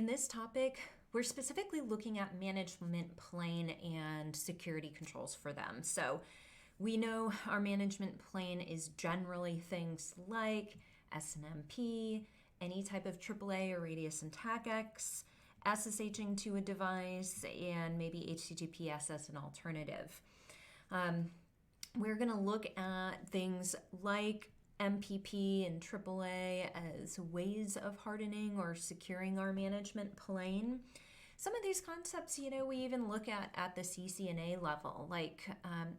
In this topic, we're specifically looking at management plane and security controls for them. So we know our management plane is generally things like SNMP, any type of AAA or radius and TACX, SSHing to a device, and maybe HTTPS as an alternative. We're going to look at things like MPP and AAA as ways of hardening or securing our management plane. Some of these concepts, we even look at the CCNA level, like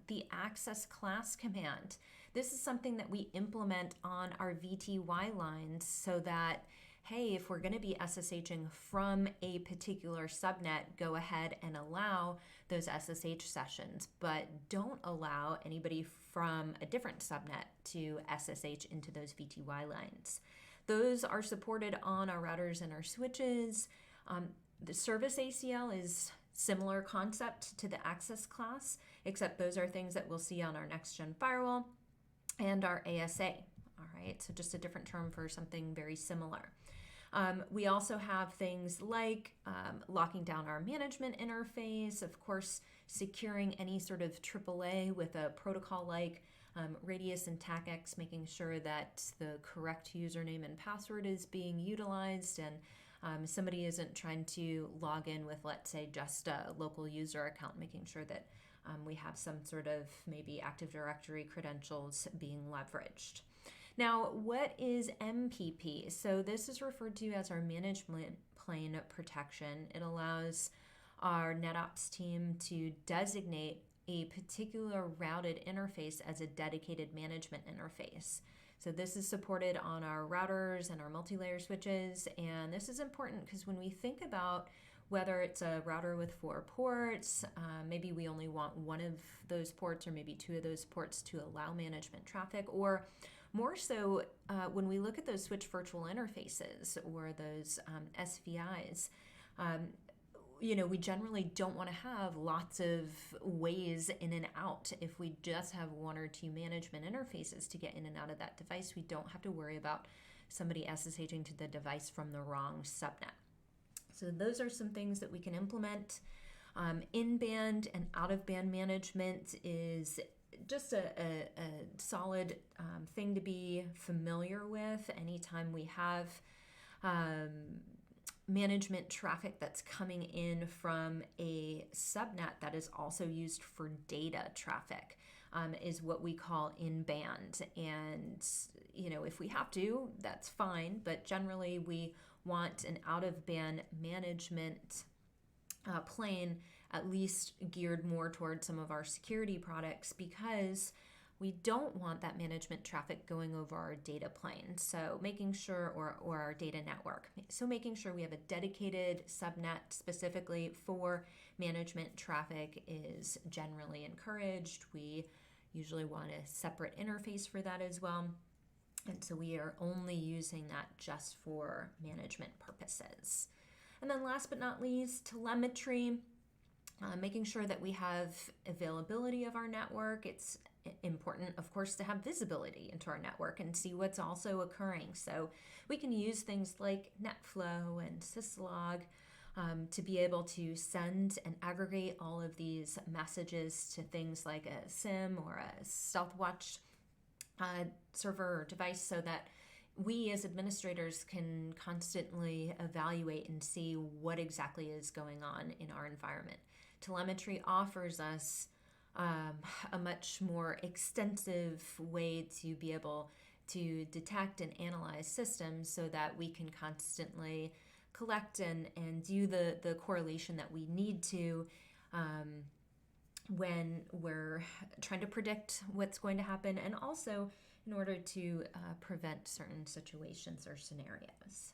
the access class command. This is something that we implement on our VTY lines so that, hey, if we're going to be SSHing from a particular subnet, go ahead and allow those SSH sessions, but don't allow anybody from a different subnet to SSH into those VTY lines. Those are supported on our routers and our switches. The service ACL is similar concept to the access class, except those are things that we'll see on our next gen firewall and our ASA. All right, so just a different term for something very similar. We also have things like locking down our management interface, of course, securing any sort of AAA with a protocol like radius and TACX, making sure that the correct username and password is being utilized and somebody isn't trying to log in with, let's say, just a local user account, making sure that we have some sort of maybe Active Directory credentials being leveraged. Now, what is MPP? So this is referred to as our management plane protection. It allows our NetOps team to designate a particular routed interface as a dedicated management interface. So this is supported on our routers and our multi-layer switches, and this is important because when we think about whether it's a router with 4 ports, maybe we only want one of those ports or maybe 2 of those ports to allow management traffic, or more so when we look at those switch virtual interfaces or those SVIs, we generally don't want to have lots of ways in and out. If we just have 1 or 2 management interfaces to get in and out of that device, we don't have to worry about somebody SSHing to the device from the wrong subnet. So those are some things that we can implement. In-band and out-of-band management is just a solid thing to be familiar with anytime we have management traffic that's coming in from a subnet that is also used for data traffic, is what we call in-band. And, if we have to, that's fine, but generally we want an out-of-band management plane at least geared more towards some of our security products, because we don't want that management traffic going over our data plane. So making sure, or our data network. So making sure we have a dedicated subnet specifically for management traffic is generally encouraged. We usually want a separate interface for that as well. And so we are only using that just for management purposes. And then last but not least, telemetry. Making sure that we have availability of our network. It's important, of course, to have visibility into our network and see what's also occurring. So we can use things like NetFlow and Syslog to be able to send and aggregate all of these messages to things like a SIM or a StealthWatch server or device, so that we as administrators can constantly evaluate and see what exactly is going on in our environment. Telemetry offers us a much more extensive way to be able to detect and analyze systems so that we can constantly collect and do the correlation that we need to when we're trying to predict what's going to happen, and also in order to prevent certain situations or scenarios.